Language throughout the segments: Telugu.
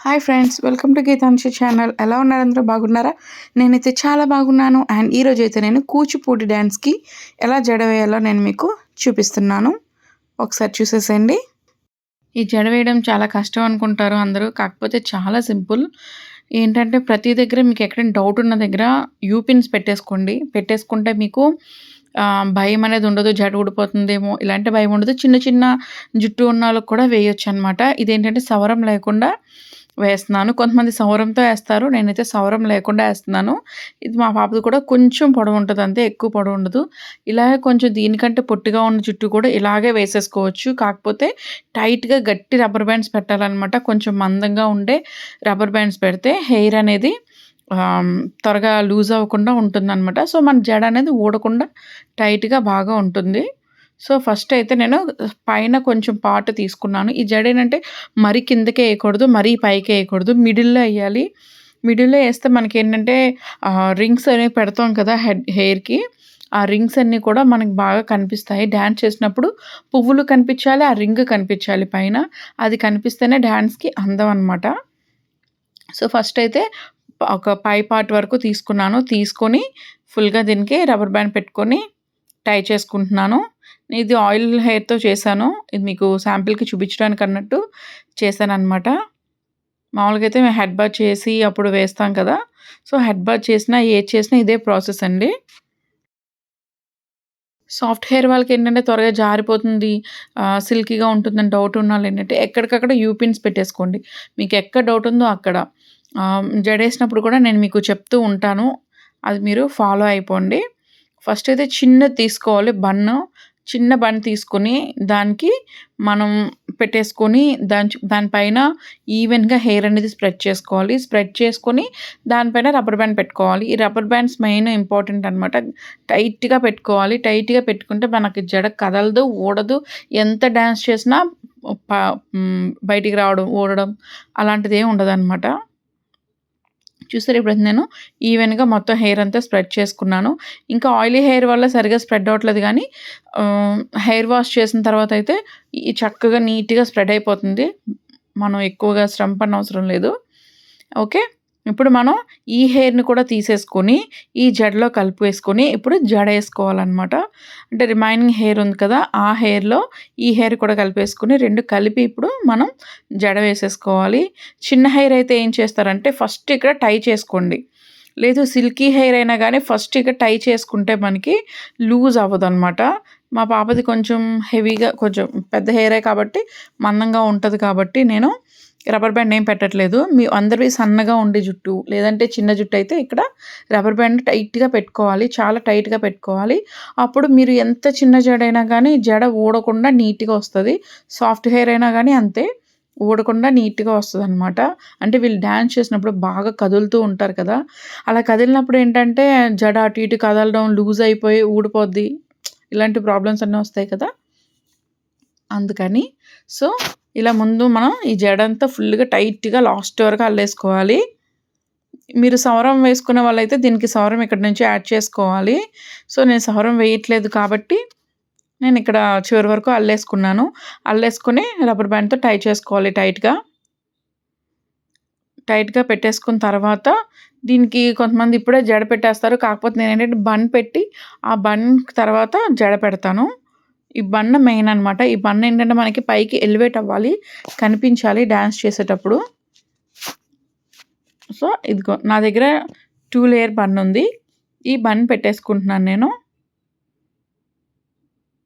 Hi friends, welcome to Geetanshi channel. ఎలా ఉన్నారు? అందరూ బాగున్నారా? నేనైతే చాలా బాగున్నాను. అండ్ ఈరోజు అయితే నేను కూచిపూడి డ్యాన్స్కి ఎలా జడ వేయాలో నేను మీకు చూపిస్తున్నాను. ఒకసారి చూసేసేయండి. ఈ జడ వేయడం చాలా కష్టం అనుకుంటారు అందరూ, కాకపోతే చాలా సింపుల్. ఏంటంటే ప్రతి దగ్గర మీకు ఎక్కడైనా డౌట్ ఉన్న దగ్గర యూపిన్స్ పెట్టేసుకోండి. పెట్టేసుకుంటే మీకు భయం అనేది ఉండదు. జడ ఊడిపోతుందేమో ఇలాంటి భయం ఉండదు. చిన్న చిన్న జుట్టు ఉన్న వాళ్ళకి కూడా వేయొచ్చు అనమాట. ఇదేంటంటే సవరం లేకుండా వేస్తున్నాను. కొంతమంది సౌరంతో ఏస్తారు. నేనైతే సౌరం లేకుండా ఏస్తున్నాను. ఇది మా పాపది కూడా కొంచెం పొడవు ఉంటది అంతే, ఎక్కువ పొడవు ఉండదు. ఇలాగే కొంచెం దీనికంటే పొట్టిగా ఉన్న జుట్టు కూడా ఇలాగే వేసేసుకోవచ్చు. కాకపోతే టైట్‌గా గట్టి రబ్బర్ బ్యాండ్స్ పెట్టాలనమాట. కొంచెం మందంగా ఉండే రబ్బర్ బ్యాండ్స్ పెడితే హెయిర్ అనేది త్వరగా లూజ్ అవ్వకుండా ఉంటుందనమాట. సో, మన జడ అనేది ఊడకుండా టైట్‌గా బాగా ఉంటుంది. సో, ఫస్ట్ అయితే నేను పైన కొంచెం పార్ట్ తీసుకున్నాను. ఈ జడ ఏంటంటే మరీ కిందకే ఎయకూడదు, మరీ పైకి ఎయకూడదు. మిడిల్‌లో ఎయ్యాలి. మిడిల్‌లో ఏస్తే మనకేంటంటే రింగ్స్ అనేవి పెడతాం కదా హెయిర్‌కి. ఆ రింగ్స్ అన్నీ కూడా మనకు బాగా కనిపిస్తాయి. డాన్స్ చేసినప్పుడు పువ్వులు కనిపించాలి, ఆ రింగ్ కనిపించాలి పైన. అది కనిపిస్తేనే డాన్స్‌కి అందం అనమాట. సో, ఫస్ట్ అయితే ఒక పై పార్ట్ వరకు తీసుకున్నాను. తీసుకొని ఫుల్‌గా దీనికి రబ్బర్ బ్యాండ్ పెట్టుకొని టై చేసుకుంటున్నాను. ఇది ఆయిల్ హెయిర్‌తో చేశాను. ఇది మీకు శాంపిల్‌కి చూపించడానికి అన్నట్టు చేశాననమాట. మామూలుగా అయితే మేము హెడ్ బాత్ చేసి అప్పుడు వేస్తాం కదా! సో, హెడ్ బాత్ చేసినా, ఏది చేసినా ఇదే ప్రాసెస్ అండి. సాఫ్ట్ హెయిర్ వాళ్ళకేంటంటే త్వరగా జారిపోతుంది, సిల్కీగా ఉంటుందని డౌట్ ఉన్నోళ్ళేంటంటే ఎక్కడికక్కడ యూపిన్స్ పెట్టేసుకోండి. మీకు ఎక్కడ డౌట్ ఉందో అక్కడ. జడేసినప్పుడు కూడా నేను మీకు చెప్తూ ఉంటాను. అది మీరు ఫాలో అయిపోండి. ఫస్ట్ అయితే చిన్నది తీసుకోవాలి బన్ను. చిన్న బన్ తీసుకొని దానికి మనం పెట్టేసుకొని దానిపైన ఈవెన్‌గా హెయిర్ అనేది స్ప్రెడ్ చేసుకోవాలి. స్ప్రెడ్ చేసుకొని దానిపైన రబ్బర్ బ్యాండ్ పెట్టుకోవాలి. ఈ రబ్బర్ బ్యాండ్స్ మెయిన్ ఇంపార్టెంట్ అనమాట. టైట్‌గా పెట్టుకోవాలి. టైట్‌గా పెట్టుకుంటే మనకి జడ కదలదు, ఊడదు. ఎంత డాన్స్ చేసినా ప బయటికి రావడం, ఊడడం అలాంటిదేం ఉండదనమాట. చూసారా ఇప్పుడైతే నేను ఈవెన్‌గా మొత్తం హెయిర్ అంతా స్ప్రెడ్ చేసుకున్నాను. ఇంకా ఆయిలీ హెయిర్ వల్ల సరిగ్గా స్ప్రెడ్ అవ్వట్లేదు గానీ, హెయిర్ వాష్ చేసిన తర్వాత అయితే ఈ చక్కగా నీట్‌గా స్ప్రెడ్ అయిపోతుంది. మనం ఎక్కువగా శ్రమ పడనవసరం లేదు. ఓకే. ఇప్పుడు మనం ఈ హెయిర్‌ని కూడా తీసేసుకొని, ఈ జడలో కలిపేసుకొని, ఇప్పుడు జడేసుకోవాలనమాట. అంటే రిమైనింగ్ హెయిర్ ఉంది కదా! ఆ హెయిర్‌లో ఈ హెయిర్ కూడా కలిపేసుకొని 2 కలిపి ఇప్పుడు మనం జడ వేసేసుకోవాలి. చిన్న హెయిర్ అయితే ఏం చేస్తారంటే ఫస్ట్ ఇక్కడ టై చేసుకోండి. లేదు సిల్కీ హెయిర్ అయినా గానీ ఫస్ట్ ఇక్కడ టై చేసుకుంటే మనకి లూజ్ అవ్వదనమాట. మా పాపది కొంచెం హెవీగా కొంచెం పెద్ద హెయిరే కాబట్టి మందంగా ఉంటది కాబట్టి నేను రబ్బర్ బ్యాండ్ ఏం పెట్టట్లేదు. మీ అందరివి సన్నగా ఉండే జుట్టు, లేదంటే చిన్న జుట్టు అయితే ఇక్కడ రబ్బర్ బ్యాండ్ టైట్‌గా పెట్టుకోవాలి. చాలా టైట్‌గా పెట్టుకోవాలి. అప్పుడు మీరు ఎంత చిన్న జడైనా గానీ జడ ఊడకుండా నీట్‌గా వస్తది. సాఫ్ట్ హెయిర్ అయినా గానీ అంతే. ఊడకుండా నీట్‌గా వస్తదనమాట. అంటే వీళ్ళు డాన్స్ చేసినప్పుడు బాగా కదులుతూ ఉంటారు కదా! అలా కదిలినప్పుడు ఏంటంటే జడ అటు ఇటు కదలడం, లూజ్ అయిపోయి ఊడిపోద్ది. ఇలాంటి ప్రాబ్లమ్స్ అన్నీ వస్తాయి కదా! అందుకని. సో, ఇలా ముందు మనం ఈ జడంతా ఫుల్‌గా టైట్‌గా లాస్ట్ వరకు అల్లేసుకోవాలి. మీరు సవరం వేసుకునే వాళ్ళైతే దీనికి సవరం ఇక్కడి నుంచి యాడ్ చేసుకోవాలి. సో, నేను సవరం వేయట్లేదు కాబట్టి నేనిక్కడ చివరి వరకు అల్లేసుకున్నాను. అల్లేసుకొని రబ్బర్ బ్యాండ్‌తో టై చేసుకోవాలి టైట్‌గా. టైట్‌గా పెట్టేసుకున్న తర్వాత దీనికి కొంతమంది ఇప్పుడే జడ పెట్టేస్తారు. కాకపోతే నేనేంటంటే బన్ పెట్టి, ఆ బన్ తర్వాత జడ పెడతాను. ఈ బన్ మెయిన్ అనమాట. ఈ బన్ ఏంటంటే మనకి పైకి ఎలివేట్ అవ్వాలి, కనిపించాలి డాన్స్ చేసేటప్పుడు. సో, ఇదిగో నా దగ్గర 2 లేయర్ బన్ ఉంది. ఈ బన్ పెట్టేసుకుంటున్నాను నేను.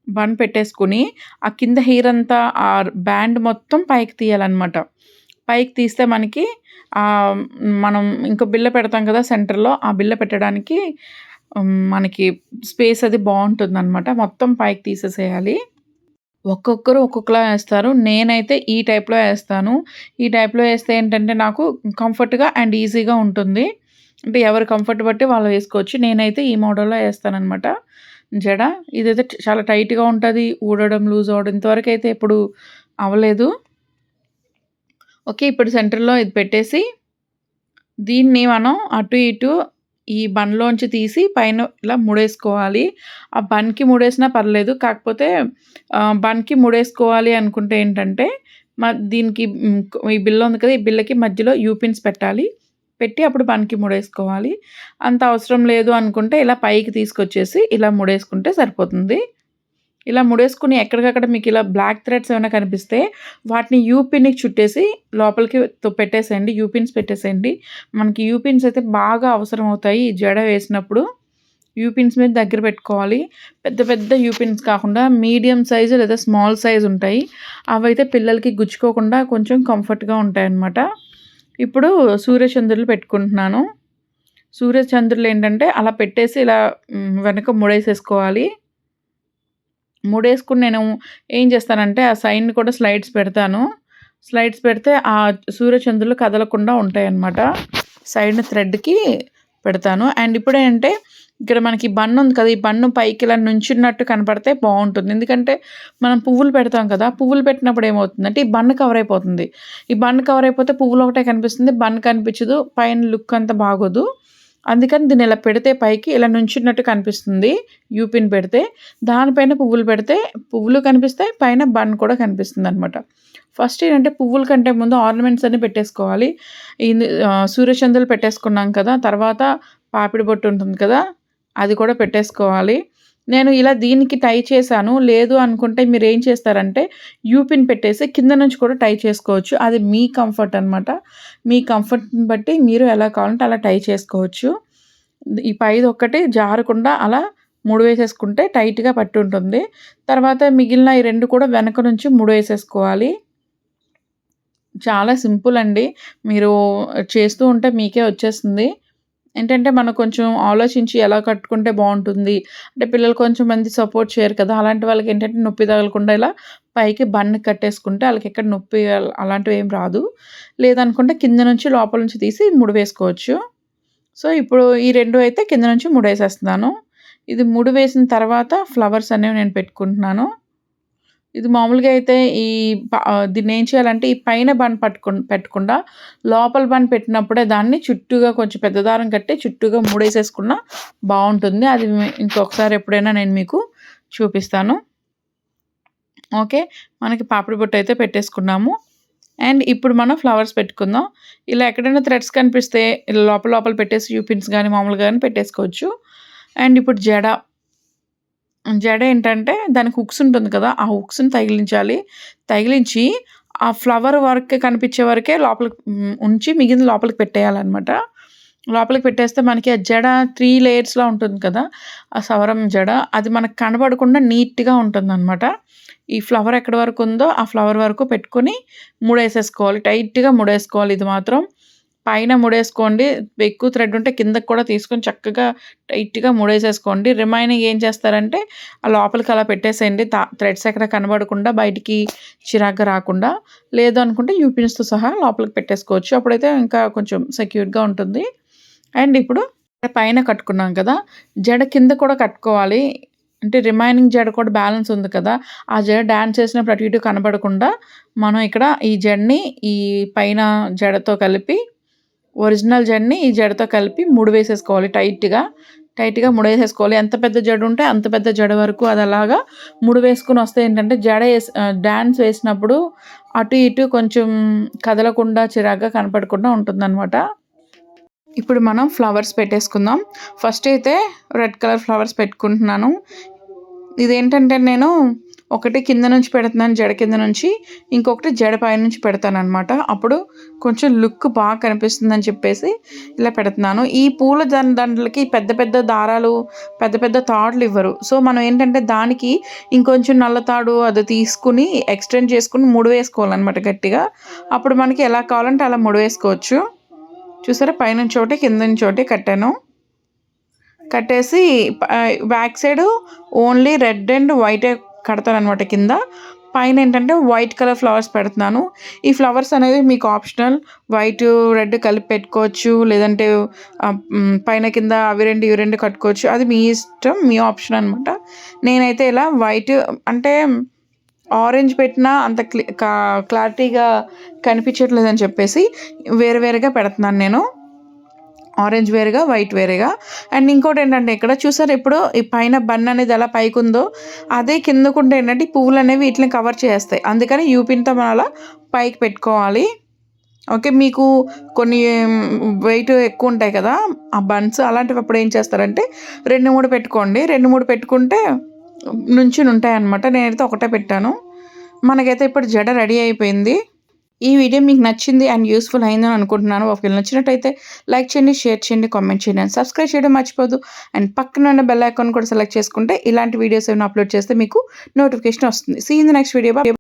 బన్ పెట్టేసుకొని, ఆ కింద హెయిర్ అంతా ఆ బ్యాండ్ మొత్తం పైకి తీయాలనమాట. పైకి తీస్తే మనకి మనం ఇంకో బిల్ల పెడతాం కదా సెంటర్‌లో, ఆ బిల్ల పెట్టడానికి మనకి స్పేస్ అది బావుంటుందనమాట. మొత్తం పైకి తీసేసేయాలి. ఒక్కొక్కరు ఒక్కొక్కలా ఏస్తారు. నేనైతే ఈ టైప్‌లో ఏస్తాను. ఈ టైప్‌లో ఏస్తే ఏంటంటే నాకు కంఫర్ట్‌గా అండ్ ఈజీగా ఉంటుంది. అంటే ఎవరి కంఫర్ట్ బట్టి వాళ్ళు వేసుకోవచ్చు. నేనైతే ఈ మోడల్‌లో ఏస్తాననమాట జడ. ఇదైతే చాలా టైట్‌గా ఉంటది. ఊడడం, లూజ్ అవ్వడం ఇంతవరకైతే ఎప్పుడు అవ్వలేదు. ఓకే. ఇప్పుడు సెంటర్‌లో ఇది పెట్టేసి దీన్ని మనం అటు ఇటు ఈ బన్‌లోంచి తీసి పైన ఇలా ముడేసుకోవాలి. ఆ బన్‌కి ముడేసినా పర్లేదు. కాకపోతే బన్‌కి ముడేసుకోవాలి అనుకుంటే ఏంటంటే, దీనికి ఈ బిల్ల ఉంది కదా! ఈ బిల్లకి మధ్యలో యూ పిన్స్ పెట్టాలి. పెట్టి అప్పుడు బన్‌కి ముడేసుకోవాలి. అంత అవసరం లేదు అనుకుంటే ఇలా పైకి తీసుకొచ్చేసి ఇలా ముడేసుకుంటే సరిపోతుంది. ఇలా ముడేసుకొని ఎక్కడికక్కడ మీకిలా బ్లాక్ థ్రెడ్స్ ఏమైనా కనిపిస్తే వాటిని యూ పిన్‌కి చుట్టేసి లోపలికి పెట్టేసేయండి. యూ పిన్స్ పెట్టేసేయండి. మనకి యూ పిన్స్ అయితే బాగా అవసరం అవుతాయి ఈ జడ వేసినప్పుడు. యూ పిన్స్ మీద దగ్గర పెట్టుకోవాలి. పెద్ద పెద్ద యూ పిన్స్ కాకుండా మీడియం సైజు లేదా స్మాల్ సైజ్ ఉంటాయి. అవైతే పిల్లలకి గుచ్చుకోకుండా కొంచెం కంఫర్ట్‌గా ఉంటాయన్నమాట. ఇప్పుడు సూర్యచంద్రులు పెట్టుకుంటున్నాను. సూర్యచంద్రులు ఏంటంటే అలా పెట్టేసి ఇలా వెనక ముడేసేసుకోవాలి. ముడేసుకొని నేను ఏం చేస్తానంటే ఆ సైడ్‌ని కూడా స్లైడ్స్ పెడతాను. స్లైడ్స్ పెడితే ఆ సూర్యచంద్రులు కదలకుండా ఉంటాయన్నమాట. సైడ్‌ని థ్రెడ్‌కి పెడతాను. అండ్ ఇప్పుడేంటంటే ఇక్కడ మనకి బన్ ఉంది కదా! ఈ బన్ను పైకి ఇలా నుంచున్నట్టు కనపడితే బావుంటుంది. ఎందుకంటే మనం పువ్వులు పెడతాం కదా! పువ్వులు పెట్టినప్పుడు ఏమవుతుందంటే ఈ బన్ కవర్ అయిపోతుంది. ఈ బన్ కవర్ అయిపోతే పువ్వులు ఒకటే కనిపిస్తుంది. బన్ కనిపించదు. పైన లుక్ అంతా బాగోదు. అందుకని దీన్ని ఇలా పెడితే పైకి ఇలా నుంచున్నట్టు కనిపిస్తుంది. యూ పిన్ పెడితే. దానిపైన పువ్వులు పెడితే పువ్వులు కనిపిస్తాయి. పైన బన్ కూడా కనిపిస్తుందనమాట. ఫస్ట్ ఏంటంటే పువ్వుల కంటే ముందు ఆర్నమెంట్స్ అన్నీ పెట్టేసుకోవాలి. సూర్యచంద్రులు పెట్టేసుకున్నాం కదా! తర్వాత పాపిడి బొట్టు ఉంటుంది కదా! అది కూడా పెట్టేసుకోవాలి. నేను ఇలా దీనికి టై చేశాను. లేదు అనుకుంటే మీరేం చేస్తారంటే యూ పిన్ పెట్టేసి కింద నుంచి కూడా టై చేసుకోవచ్చు. అది మీ కంఫర్ట్ అనమాట. మీ కంఫర్ట్‌ని బట్టి మీరు ఎలా కావాలంటే అలా టై చేసుకోవచ్చు. ఈ పైదొక్కటి జారకుండా అలా ముడివేసేసుకుంటే టైట్‌గా పట్టుంటుంది. తర్వాత మిగిలిన ఈ 2 కూడా వెనక నుంచి ముడివేసేసుకోవాలి. చాలా సింపుల్ అండి. మీరు చేస్తూ ఉంటే మీకే వచ్చేస్తుంది. ఏంటంటే మనం కొంచెం ఆలోచించి ఎలా కట్టుకుంటే బావుంటుంది. అంటే పిల్లలు కొంచెం మంది సపోర్ట్ చేయరు కదా! అలాంటి వాళ్ళకేంటంటే నొప్పి తగలకుండా ఇలా పైకి బన్ కట్టేసుకుంటే ఆళ్ళకెక్కడ నొప్పి అలాంటివేం రాదు. లేదనుకుంటే కింద నుంచి లోపల నుంచి తీసి ముడివేసుకోవచ్చు. సో, ఇప్పుడు ఈ 2 అయితే కింద నుంచి ముడేసేస్తున్నాను. ఇది ముడి వేసిన తర్వాత ఫ్లవర్స్ అనేవి నేను పెట్టుకుంటున్నాను. ఇది మామూలుగా అయితే దీన్నేం చేయాలంటే ఈ పైన బన్ పెట్టకుండా లోపల బన్ పెట్టినప్పుడే దాన్ని చుట్టూగా కొంచెం పెద్ద దారం కట్టి చుట్టూగా ముడేసేసుకున్నా బావుంటుంది. అది ఇంకొకసారి ఎప్పుడైనా నేను మీకు చూపిస్తాను. ఓకే. మనకి పాపిడి బొట్టయితే పెట్టేసుకున్నాము. అండ్ ఇప్పుడు మనం ఫ్లవర్స్ పెట్టుకుందాం. ఇలా ఎక్కడైనా థ్రెడ్స్ కనిపిస్తే ఇలా లోపల లోపల పెట్టేసి యూ పిన్స్ గానీ, మామూలుగా గానీ పెట్టేసుకోవచ్చు. అండ్ ఇప్పుడు జడ ఏంటంటే దానికి హుక్స్ ఉంటుంది కదా! ఆ హుక్స్‌ని తగిలించాలి. తగిలించి ఆ ఫ్లవర్ వరకే కనిపించే వరకే లోపలికి ఉంచి మిగిలింది లోపలికి పెట్టేయాలనమాట. లోపలికి పెట్టేస్తే మనకి ఆ జడ 3 లేయర్స్‌లా ఉంటుంది కదా! ఆ సవరం జడ అది మనకు కనపడకుండా నీట్‌గా ఉంటుందనమాట. ఈ ఫ్లవర్ ఎక్కడి వరకు ఉందో ఆ ఫ్లవర్ వరకు పెట్టుకొని ముడేసేసుకోవాలి. టైట్‌గా ముడేసుకోవాలి ఇది మాత్రం. పైన ముడేసుకోండి. ఎక్కువ థ్రెడ్ ఉంటే కిందకి కూడా తీసుకొని చక్కగా టైట్‌గా ముడేసేసుకోండి. రిమైనింగ్ ఏం చేస్తారంటే ఆ లోపలికి అలా పెట్టేసేయండి. థ్రెడ్స్ ఎక్కడ కనబడకుండా బయటికి చిరాగ్గా రాకుండా. లేదు అనుకుంటే యూ పిన్స్‌తో సహా లోపలికి పెట్టేసుకోవచ్చు. అప్పుడైతే ఇంకా కొంచెం సెక్యూర్‌గా ఉంటుంది. అండ్ ఇప్పుడు పైన కట్టుకున్నాం కదా! జడ కింద కూడా కట్టుకోవాలి. అంటే రిమైనింగ్ జడ కూడా బ్యాలెన్స్ ఉంది కదా! ఆ జడ డాన్స్ చేసినప్పుడు అటు ఇటు కనపడకుండా మనం ఇక్కడ ఈ జడని ఈ పైన జడతో కలిపి ఒరిజినల్ జడని ఈ జడతో కలిపి ముడివేసేసుకోవాలి టైట్‌గా. టైట్‌గా ముడేసేసుకోవాలి. ఎంత పెద్ద జడ ఉంటే అంత పెద్ద జడ వరకు అది అలాగా ముడివేసుకొనొస్తే ఏంటంటే డాన్స్ వేసినప్పుడు అటు ఇటు కొంచెం కదలకుండా చిరాగ్గా కనపడకుండా ఉంటుందనమాట. ఇప్పుడు మనం ఫ్లవర్స్ పెట్టేసుకుందాం. ఫస్ట్ అయితే రెడ్ కలర్ ఫ్లవర్స్ పెట్టుకుంటున్నాను. ఇదేంటంటే నేను ఒకటి కింద నుంచి పెడుతున్నాను జడ కింద నుంచి. ఇంకొకటి జడ పైనుంచి పెడతాననమాట. అప్పుడు కొంచెం లుక్ బాగా కనిపిస్తుందని చెప్పేసి ఇలా పెడుతున్నాను. ఈ పూల దండలకి పెద్ద పెద్ద దారాలు, పెద్ద పెద్ద తాడులు ఇవ్వరు. సో, మనం ఏంటంటే దానికి ఇంకొంచెం నల్ల తాడు అది తీసుకొని ఎక్స్టెండ్ చేసుకొని ముడివేసుకోవాలనమాట గట్టిగా. అప్పుడు మనకి ఎలా కావాలంటే అలా ముడివేసుకోవచ్చు. చూసారా పైనుంచి ఒకటి కింద నుంచి ఒకటి కట్టాను. కట్టేసి back side only red and వైటే కడతాననమాట కింద. పైన ఏంటంటే వైట్ కలర్ ఫ్లవర్స్ పెడుతున్నాను. ఈ ఫ్లవర్స్ అనేవి మీకు ఆప్షనల్. వైటు, రెడ్ కలిపి పెట్టుకోవచ్చు. లేదంటే పైన కింద అవి 2 ఇవి 2 కట్టుకోవచ్చు. అది మీ ఇష్టం. మీ ఆప్షన్ అనమాట. నేనైతే ఇలా వైట్ అంటే ఆరెంజ్ పెట్టినా అంత క్లారిటీగా కనిపించట్లేదని చెప్పేసి వేరుగా పెడుతున్నాను నేను. ఆరెంజ్ వేరుగా, వైట్ వేరేగా. అండ్ ఇంకోటేంటంటే ఇక్కడ చూసారా ఇప్పుడు ఈ పైన బన్ అనేది ఎలా పైకుందో అదే కిందకుంటే ఏంటంటే ఈ పువ్వులనేవి వీటిని కవర్ చేస్తాయి. అందుకని యూపిన్‌తో మనం అలా పైకి పెట్టుకోవాలి. ఓకే. మీకు కొన్ని వెయిట్ ఎక్కువుంటాయి కదా! ఆ బన్స్ అలాంటివప్పుడు ఏం చేస్తారంటే 2, 3 పెట్టుకోండి. 2, 3 పెట్టుకుంటే నుంచునుంటాయన్నమాట. నేనైతే ఒకటే పెట్టాను. మనకైతే ఇప్పుడు జడ రెడీ అయిపోయింది. ఈ వీడియో మీకు నచ్చింది అండ్ యూస్‌ఫుల్ అయిందని అనుకుంటున్నాను. ఒకవేళ నచ్చినట్టయితే లైక్ చేయండి, షేర్ చేయండి, కామెంట్ చేయండి అండ్ సబ్స్క్రైబ్ చేయడం మర్చిపోవద్దు. అండ్ పక్కన ఉన్న బెల్ ఐకాన్ కూడా సెలెక్ట్ చేసుకుంటే ఇలాంటి వీడియోస్ ఏమైనా అప్‌లోడ్ చేస్తే మీకు నోటిఫికేషన్ వస్తుంది. See you in the next video.